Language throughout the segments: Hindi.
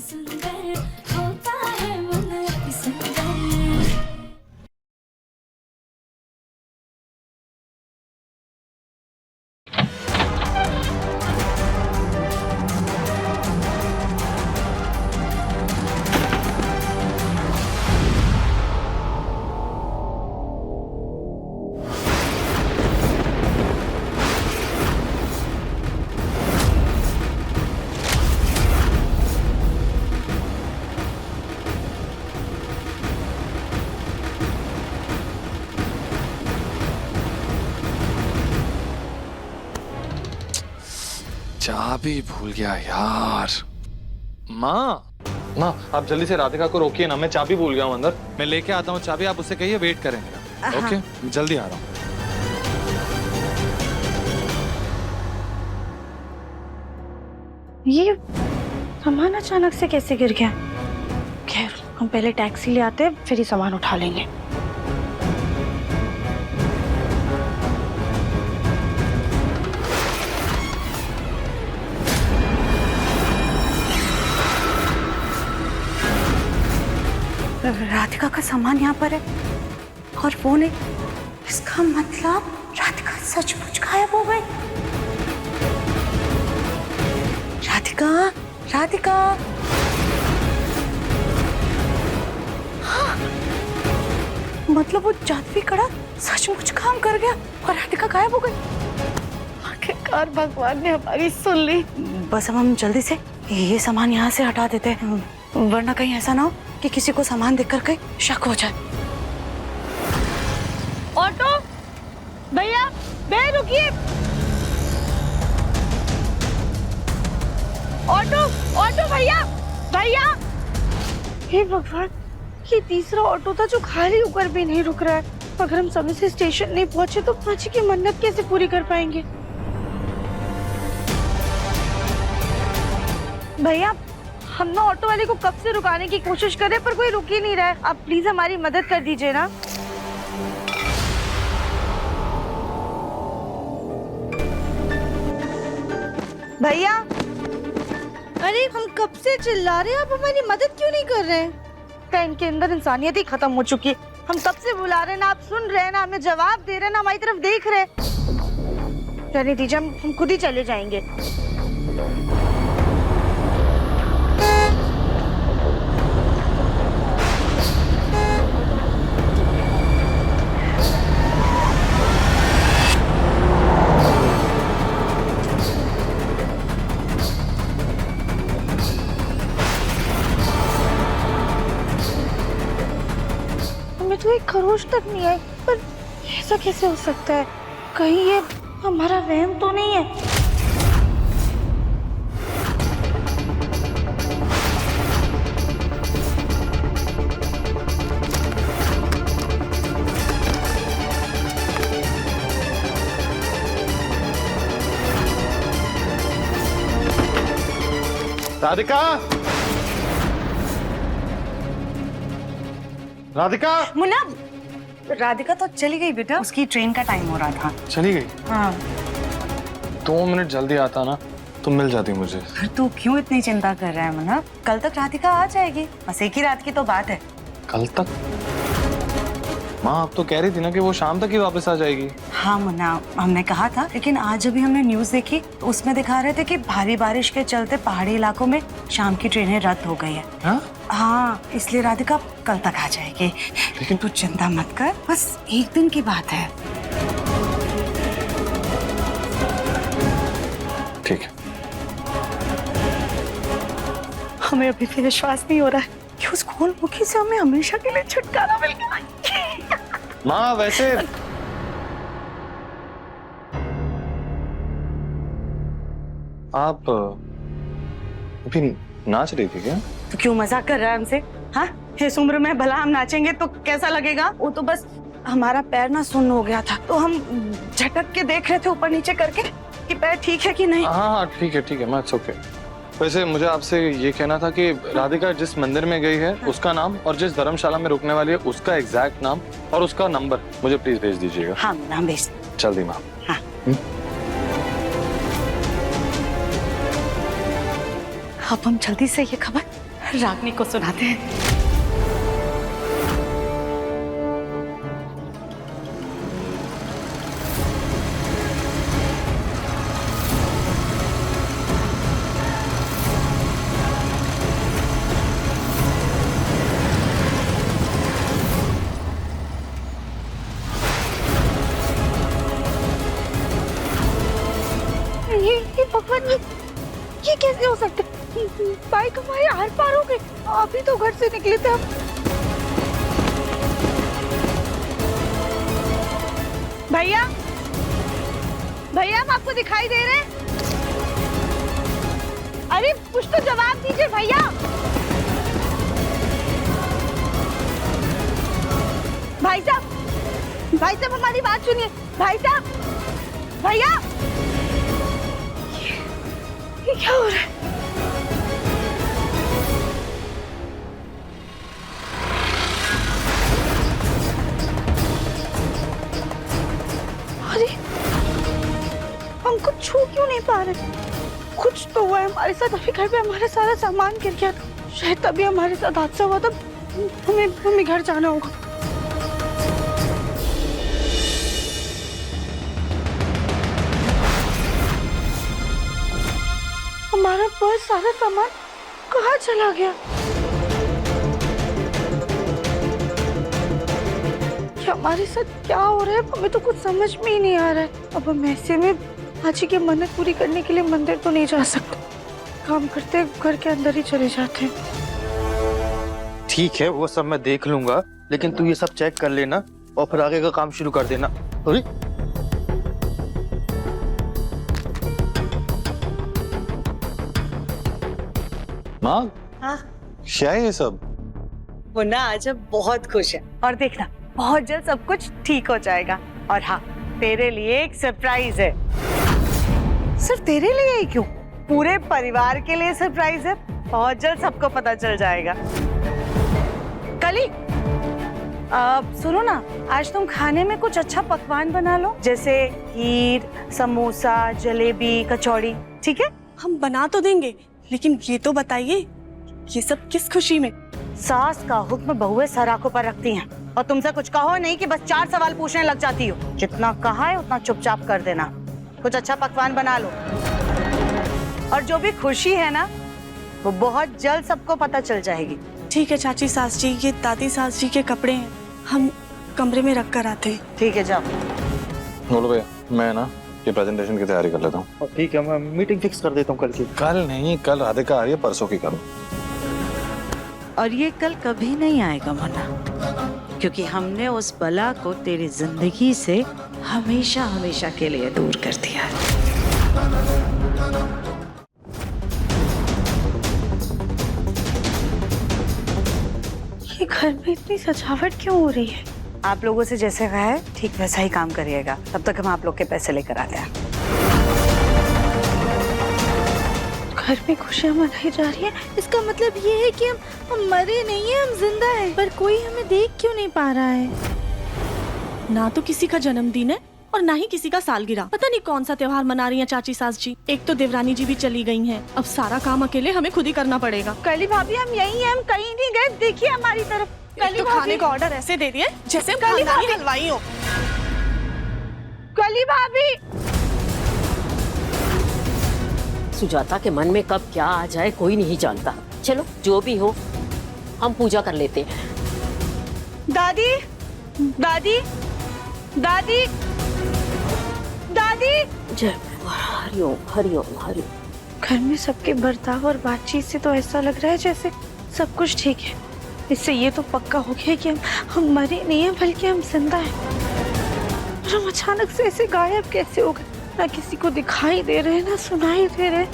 सुंदर होता है मन अति सुंदर। चाबी भूल गया यार। माँ माँ आप जल्दी से राधिका को रोकिए ना, मैं चाबी भूल गया हूँ अंदर। मैं लेके आता हूँ चाबी, आप उससे कहिए वेट करेंगे। ओके मैं जल्दी आ रहा हूँ। ये सामान अचानक से कैसे गिर गया? खैर हम पहले टैक्सी ले आते हैं फिर ही सामान उठा लेंगे। राधिका का सामान यहाँ पर है और फोन है। इसका मतलब राधिका सचमुच गायब हो गई। राधिका, राधिका, हाँ, मतलब वो जादुई कड़ा सचमुच काम कर गया और राधिका गायब हो गई। आखिरकार भगवान ने हमारी सुन ली। बस अब हम जल्दी से ये सामान यहाँ से हटा देते हैं, वरना कहीं ऐसा ना हो कि किसी को सामान देखकर कहीं शक हो जाए। ऑटो भैया, भैया रुकिए। ऑटो, ऑटो भैया, भैया। हे भगवान, ये तीसरा ऑटो था जो खाली होकर भी नहीं रुक रहा है। अगर हम समय से स्टेशन नहीं पहुंचे तो पाची की मन्नत कैसे पूरी कर पाएंगे? भैया हम ना ऑटो वाले को कब से रुकाने की कोशिश कर रहे हैं पर कोई रुक ही नहीं रहा है। आप प्लीज हमारी मदद कर दीजिए ना। भैया, अरे हम कब से चिल्ला रहे हैं, आप हमारी मदद क्यों नहीं कर रहे हैं? क्या इनके अंदर इंसानियत ही खत्म हो चुकी है? हम कब से बुला रहे हैं ना, आप सुन रहे हैं ना, हमें जवाब दे रहे हैं ना, हमारी तरफ देख रहे हैं। रहने दीजिए, हम खुद ही चले जाएंगे। तो एक खरोच तक नहीं आई, पर ऐसा कैसे हो सकता है? कहीं ये हमारा वहम तो नहीं है? राधिका, राधिका। मुन्ना, राधिका तो चली गई बेटा, उसकी ट्रेन का टाइम हो रहा था। चली गई? हाँ। 2 मिनट जल्दी आता ना तो मिल जाती मुझे। फिर तू क्यों इतनी चिंता कर रहा है मुन्ना? कल तक राधिका आ जाएगी, बस एक ही रात की तो बात है। कल तक? माँ आप तो कह रही थी ना कि वो शाम तक ही वापस आ जाएगी। हाँ मुन्ना, हमने कहा था, लेकिन आज अभी हमने न्यूज देखी तो उसमें दिखा रहे थे कि भारी बारिश के चलते पहाड़ी इलाकों में शाम की ट्रेनें रद्द हो गई है। हाँ, इसलिए राधिका कल तक आ जाएगी। लेकिन तू चिंता मत कर, बस एक दिन की बात है। ठीक है। हमें अभी भी विश्वास नहीं हो रहा है कि उस घोलमुखी से हमें हमेशा के लिए छुटकारा मिल गया। माँ वैसे आप अभी नाच रही थी क्या? तो क्यों मजाक कर रहा है हमसे? हाँ, इस उम्र में भला हम नाचेंगे तो कैसा लगेगा? वो तो बस हमारा पैर ना सुन्न हो गया था तो हम झटक के देख रहे थे ऊपर नीचे करके कि पैर ठीक है कि नहीं। हाँ ठीक है, मैं इट्स ओके। वैसे मुझे आपसे ये कहना था कि राधिका जिस मंदिर में गई है उसका नाम और जिस धर्मशाला में रुकने वाली है उसका एग्जैक्ट नाम और उसका नंबर मुझे प्लीज भेज दीजिएगा। हाँ नाम भेज। जल्दी माँ। हाँ। अब हम जल्दी से ये खबर रागनी को सुनाते हैं। ये भगवान, ये कैसे हो सकता है? बाइक हमारे आर पार हो गए, अभी तो घर से निकले थे हम। भैया, भैया हम आपको दिखाई दे रहे हैं? अरे कुछ तो जवाब दीजिए भैया। भाई साहब हमारी बात सुनिए। भाई साहब, भैया, ये क्या हो रहा है? अरे हम कुछ छू क्यों नहीं पा रहे? कुछ तो हुआ है हमारे साथ। अभी घर पे हमारा सारा सामान गिर गया था, शायद तभी हमारे साथ हादसा हुआ था। हमें घर जाना होगा। हमारा पर्स, सारा सामान कहाँ चला गया? क्या हमारे साथ क्या हो रहा है? हमें तो कुछ समझ में ही नहीं आ रहा है। अब हम ऐसे में आजी की मन्नत पूरी करने के लिए मंदिर तो नहीं जा सकते। काम करते घर के अंदर ही चले जाते हैं। ठीक है, वो सब मैं देख लूंगा, लेकिन तू ये सब चेक कर लेना और फिर आगे का काम शुरू कर देना। अरे माँ, हाँ, क्या है ये सब? वो ना आज अब बहुत खुश है। और देखना, बहुत जल्द सब कुछ ठीक हो जाएगा। और हाँ, तेरे लिए एक सरप्राइज है। सिर्फ तेरे लिए ही क्यों, पूरे परिवार के लिए सरप्राइज है। बहुत जल्द सबको पता चल जाएगा। कली, सुनो ना, आज तुम खाने में कुछ अच्छा पकवान बना लो, जैसे खीर, समोसा, जलेबी, कचौड़ी। ठीक है? हम बना तो देंगे, लेकिन ये तो बताइए, ये सब किस खुशी में? सास का हुक्म बहुएं सर आंखों पर रखती हैं, और तुमसे कुछ कहो नहीं कि बस 4 सवाल पूछने लग जाती हो। जितना कहा है उतना चुपचाप कर देना। कुछ अच्छा पकवान बना लो, और जो भी खुशी है ना, वो बहुत जल्द सबको पता चल जाएगी। ठीक है चाची सास जी, ये दादी सास जी के कपड़े हैं, हम कमरे में रख कर आते हैं। ठीक है, जाओ। बोलो भैया, मैं ना ये प्रेजेंटेशन की तैयारी कर लेता हूँ। ठीक है, मैं मीटिंग फिक्स कर देता हूँ कल की। कल नहीं, कल राधिका आ रही है, परसों की करूँ। और ये कल कभी नहीं आएगा मुन्ना, क्योंकि हमने उस बला को तेरी जिंदगी से हमेशा हमेशा के लिए दूर कर दिया है। ये घर में इतनी सजावट क्यों हो रही है? आप लोगों से जैसे कहा है ठीक वैसा ही काम करिएगा। तब तक हम आप लोग के पैसे लेकर आ गए। घर में खुशियाँ मनाई जा रही है, इसका मतलब ये है कि हम मरे नहीं है, हम जिंदा हैं, पर कोई हमें देख क्यों नहीं पा रहा है? ना तो किसी का जन्मदिन है और ना ही किसी का सालगिरह। पता नहीं कौन सा त्योहार मना रही हैं चाची सास जी। एक तो देवरानी जी भी चली गई हैं, अब सारा काम अकेले हमें खुद ही करना पड़ेगा। कली भाभी, हम यही हैं, हम कहीं नहीं गए। देखिए हमारी तरफ। कली तो खाने का ऑर्डर ऐसे दे दिए जैसे हम खानदानी हलवाई हो। कली भाभी, सुजाता के मन में कब क्या आ जाए कोई नहीं जानता। चलो जो भी हो, हम पूजा कर लेते हैं। दादी, दादी, दादी, दादी। जय हरिओम हरिओम हरिओम। घर में सबके बर्ताव और बातचीत से तो ऐसा लग रहा है जैसे सब कुछ ठीक है। इससे ये तो पक्का हो गया कि हम मरे नहीं हैं, बल्कि हम जिंदा हैं। और हम अचानक से ऐसे गायब कैसे हो गए? ना किसी को दिखाई दे रहे, ना सुनाई दे रहे।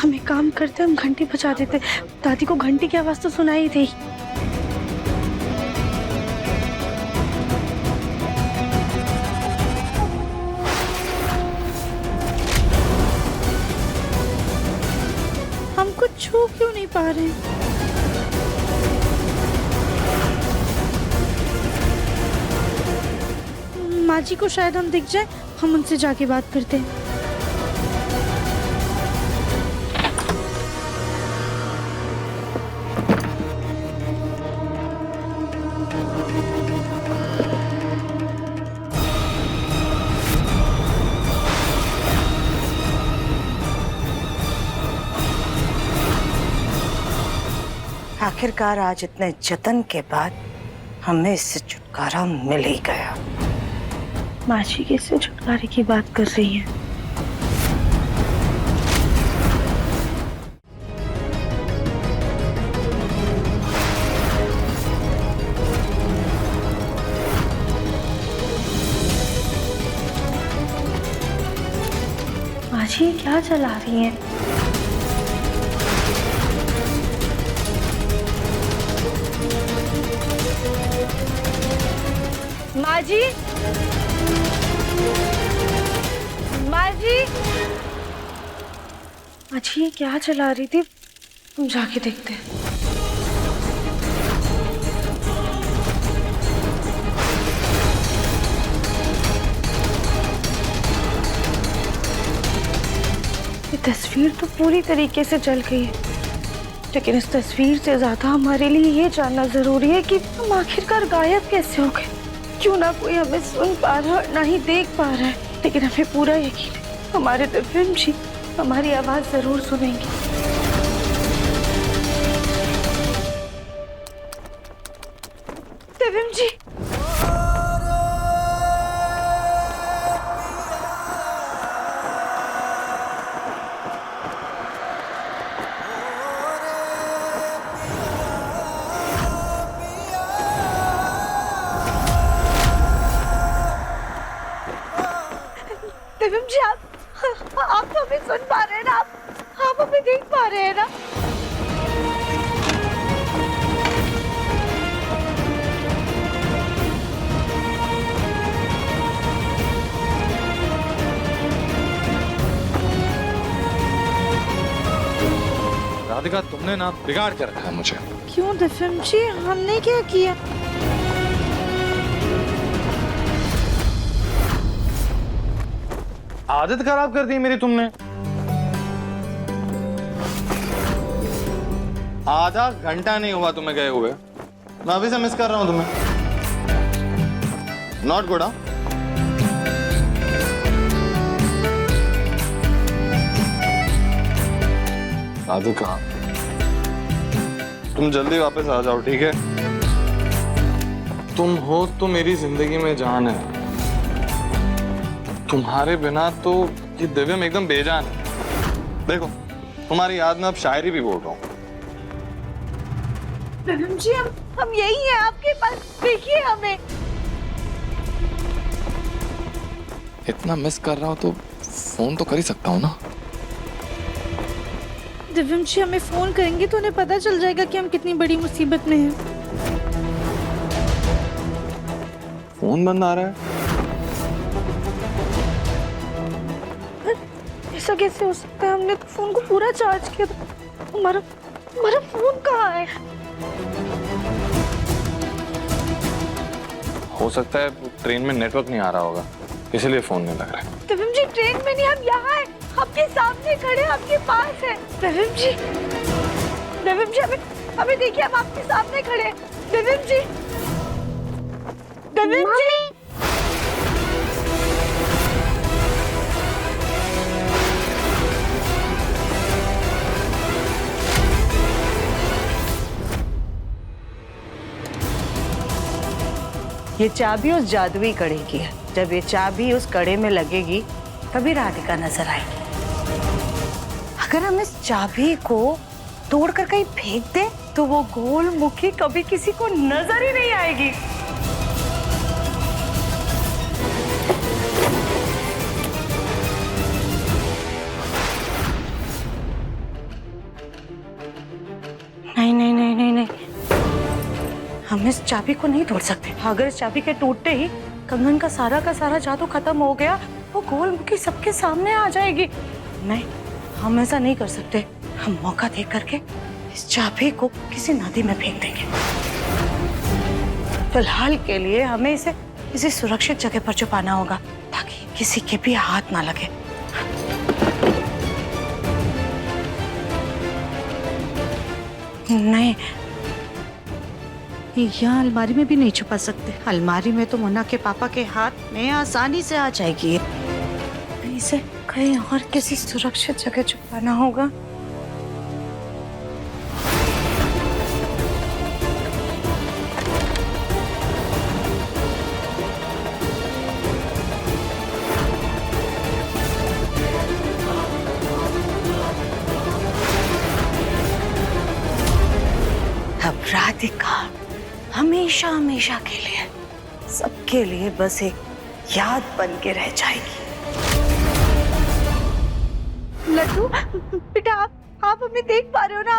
हम एक काम करते, हम घंटी बजा देते। दादी को घंटी की आवाज तो सुनाई थी। हम कुछ छू क्यों नहीं पा रहे? माँ जी को शायद हम दिख जाए, हम उनसे जाके बात करते हैं। आखिरकार आज इतने जतन के बाद हमें इससे छुटकारा मिल ही गया। माँ जी किससे छुटकारे की बात कर रही है? माँ जी क्या चला रही हैं? माँ जी, माँ जी, माँ जी ये क्या चला रही थी? हम जाके देखते हैं। ये तस्वीर तो पूरी तरीके से जल गई है, लेकिन इस तस्वीर से ज्यादा हमारे लिए ये जानना जरूरी है कि हम आखिरकार गायब कैसे हो गए। क्यों ना कोई हमें सुन पा रहा है, ना ही देख पा रहा है, लेकिन हमें पूरा यकीन है हमारे दिव्यम जी हमारी आवाज जरूर सुनेंगे। दिव्यम जी, दिव्यम जी आप हमें सुन पा रहे हैं ना? आप हमें देख पा रहे हैं ना? राधिका तुमने ना बिगाड़ के रखा है मुझे। क्यों दिव्यम जी, हमने क्या किया? आदत खराब कर दी मेरी तुमने। आधा घंटा नहीं हुआ तुम्हें गए हुए, मैं अभी से मिस कर रहा हूं तुम्हें। Not good. राधिका तुम जल्दी वापस आ जाओ, ठीक है? तुम हो तो मेरी जिंदगी में जान है। तुम्हारे बिना तो ये दिव्यम एकदम बेजान है। देखो तुम्हारी याद में अब शायरी भी बोल रहा हूँ। दिव्यम जी हम यही हैं आपके पास, देखिए हमें। इतना मिस कर रहा हूँ तो फोन तो कर ही सकता हूँ ना। दिव्यम जी हमें फोन करेंगे तो उन्हें पता चल जाएगा कि हम कितनी बड़ी मुसीबत में हैं। फोन बंद आ रहा है। ऐसा कैसे हो सकता है? हमने तो फोन को पूरा चार्ज किया था। हमारा फोन कहाँ है? हो सकता है ट्रेन में नेटवर्क नहीं आ रहा होगा, इसलिए फोन नहीं लग रहा है। दिव्यम जी ट्रेन में नहीं, हम यहाँ हैं, आपके सामने खड़े, आपके पास है। दिव्यम जी हमें देखिए, हम आपके सामने खड़े हैं। दिव्यम जी ये चाबी उस जादुई कड़े की है। जब ये चाबी उस कड़े में लगेगी तभी राधिका नजर आएगी। अगर हम इस चाबी को तोड़कर कहीं फेंक दें तो वो गोल मुखी कभी किसी को नजर ही नहीं आएगी। नहीं नहीं नहीं नहीं नहीं, हम इस चाबी को नहीं तोड़ सकते। अगर इस चाबी के टूटते ही कंगन का सारा जादू खत्म हो गया, वो गोल मुखी सबके सामने आ जाएगी। नहीं, हम ऐसा नहीं कर सकते। हम मौका देख करके इस चाबी को किसी नदी में फेंक देंगे। फिलहाल के लिए हमें इसे किसी सुरक्षित जगह पर छुपाना होगा ताकि किसी के भी हाथ ना लगे। नहीं, यहाँ अलमारी में भी नहीं छुपा सकते। अलमारी में तो मोना के पापा के हाथ में आसानी से आ जाएगी। इसे कहीं और किसी सुरक्षित जगह छुपाना होगा। अब राधिका हमेशा हमेशा के लिए, सबके लिए बस एक याद बन के रह जाएगी। लड्डू बेटा, आप हमें देख पा रहे हो ना?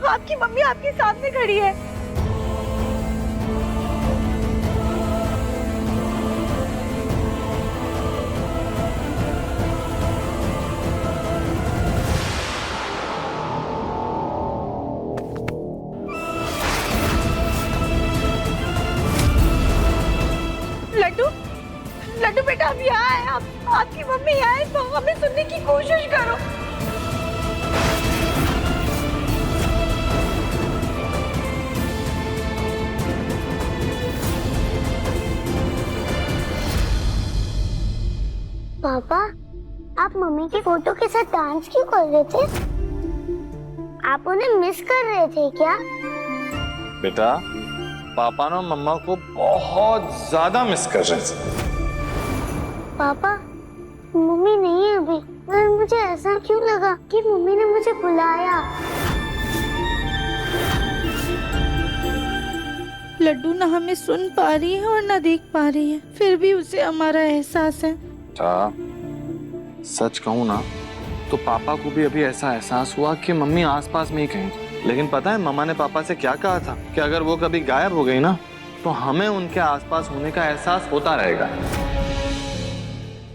आपकी मम्मी आपके सामने खड़ी है। लड्डू बेटा, अब यहाँ है, आपकी मम्मी यहाँ है, तो हमें सुनने की कोशिश करो। पापा, आप मम्मी की फोटो के साथ डांस क्यों कर रहे थे? आप उन्हें मिस कर रहे थे क्या? बेटा, पापा ना मम्मा को बहुत ज्यादा मिस कर रहे थे। पापा, मम्मी नहीं है अभी, पर मुझे ऐसा क्यों लगा कि मम्मी ने मुझे बुलाया? लड्डू ना हमें सुन पा रही है और ना देख पा रही है, फिर भी उसे हमारा एहसास है। सच कहूँ ना तो पापा को भी अभी ऐसा एहसास हुआ कि मम्मी आसपास में ही कहीं। लेकिन पता है मम्मा ने पापा से क्या कहा था कि अगर वो कभी गायब हो गई ना तो हमें उनके आसपास होने का एहसास होता रहेगा।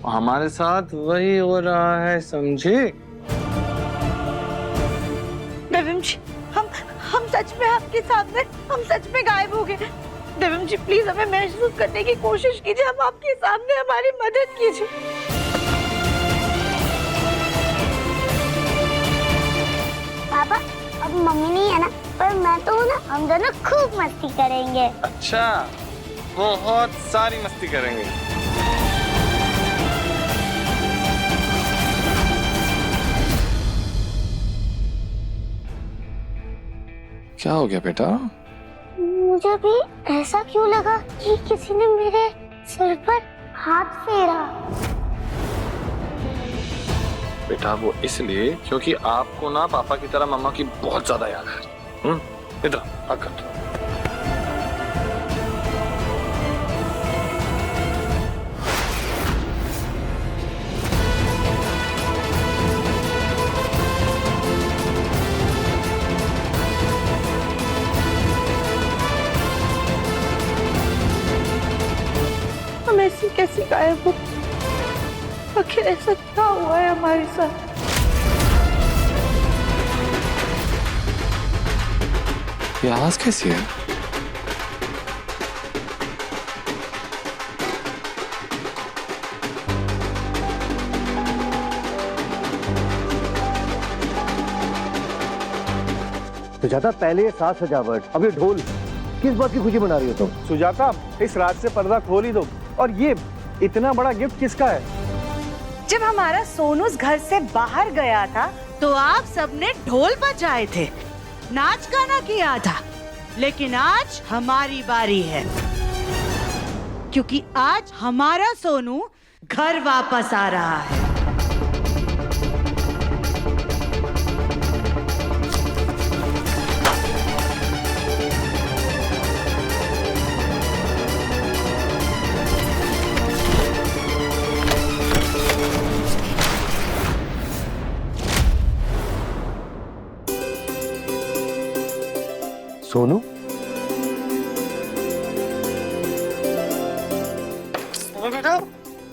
हमारे साथ वही हो रहा है, समझे? देवम जी, हम सच में आपके सामने, हम सच में गायब हो गए। देवम जी प्लीज हमें महसूस करने की कोशिश कीजिए, हम आपके सामने, हमारी मदद कीजिए। पापा, अब मम्मी नहीं है ना, पर मैं तो हूँ ना, हम दोनों खूब मस्ती करेंगे। अच्छा, बहुत सारी मस्ती करेंगे। क्या हो गया बेटा? मुझे भी ऐसा क्यों लगा कि किसी ने मेरे सिर पर हाथ फेरा। बेटा वो इसलिए क्योंकि आपको ना पापा की तरह मम्मा की बहुत ज्यादा याद है। इधर आकर ऐसे कैसे गायब हो? आखिर ऐसा क्या हुआ है हमारे साथ? ये आवाज कैसी है? सुजाता, पहले ये साज सजावट, अब ये ढोल, किस बात की खुशी मना रही हो तुम? सुजाता, इस रात से पर्दा खोल ही दो। और ये इतना बड़ा गिफ्ट किसका है? जब हमारा सोनू घर से बाहर गया था तो आप सबने ढोल बजाए थे, नाच गाना किया था, लेकिन आज हमारी बारी है, क्योंकि आज हमारा सोनू घर वापस आ रहा है। सोनू,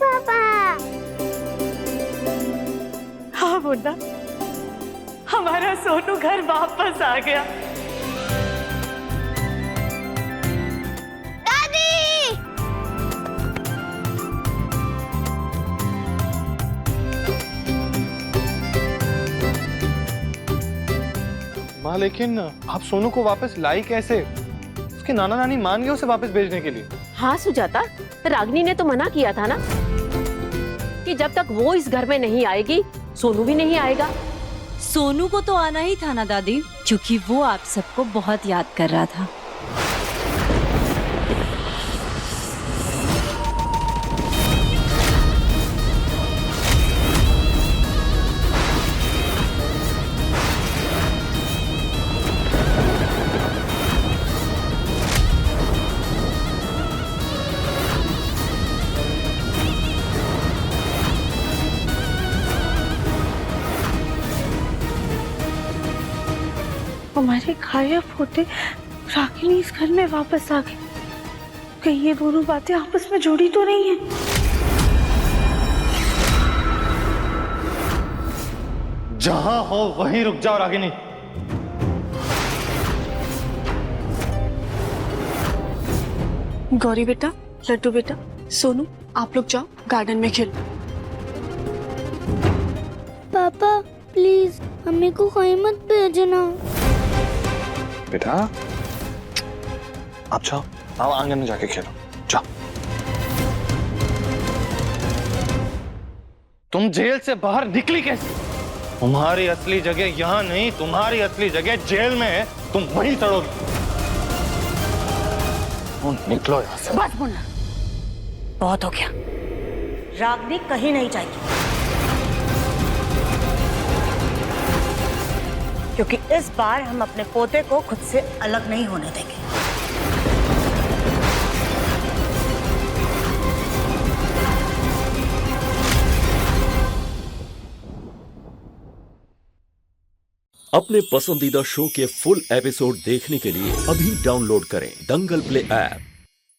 पापा। हाँ मुन्ना, हमारा सोनू घर वापस आ गया। दादी! माँ लेकिन आप सोनू को वापस लाई कैसे? उसके नाना नानी मान गए उसे वापस भेजने के लिए। हाँ सुजाता, रागिनी ने तो मना किया था ना कि जब तक वो इस घर में नहीं आएगी सोनू भी नहीं आएगा। सोनू को तो आना ही था ना दादी, क्योंकि वो आप सबको बहुत याद कर रहा था। हमारे गायब होते रागिनी इस घर में वापस आ गई। कहीं ये दोनों बातें आपस में जुड़ी तो नहीं है? जहां हो वहीं रुक जाओ रागिनी। गौरी बेटा, लड्डू बेटा, सोनू आप लोग जाओ गार्डन में खेलो। पापा प्लीज मम्मी को कहीं मत भेजना। बेटा आप जाओ, आओ आंगन में जाके खेलो, जाओ। तुम जेल से बाहर निकली कैसे? तुम्हारी असली जगह यहाँ नहीं, तुम्हारी असली जगह जेल में है, तुम वहीं सड़ोगी। निकलो यहाँ से। बस मुन्ना, बहुत हो गया। रागिनी कहीं नहीं जाएगी, क्योंकि इस बार हम अपने पोते को खुद से अलग नहीं होने देंगे। अपने पसंदीदा शो के फुल एपिसोड देखने के लिए अभी डाउनलोड करें दंगल प्ले ऐप।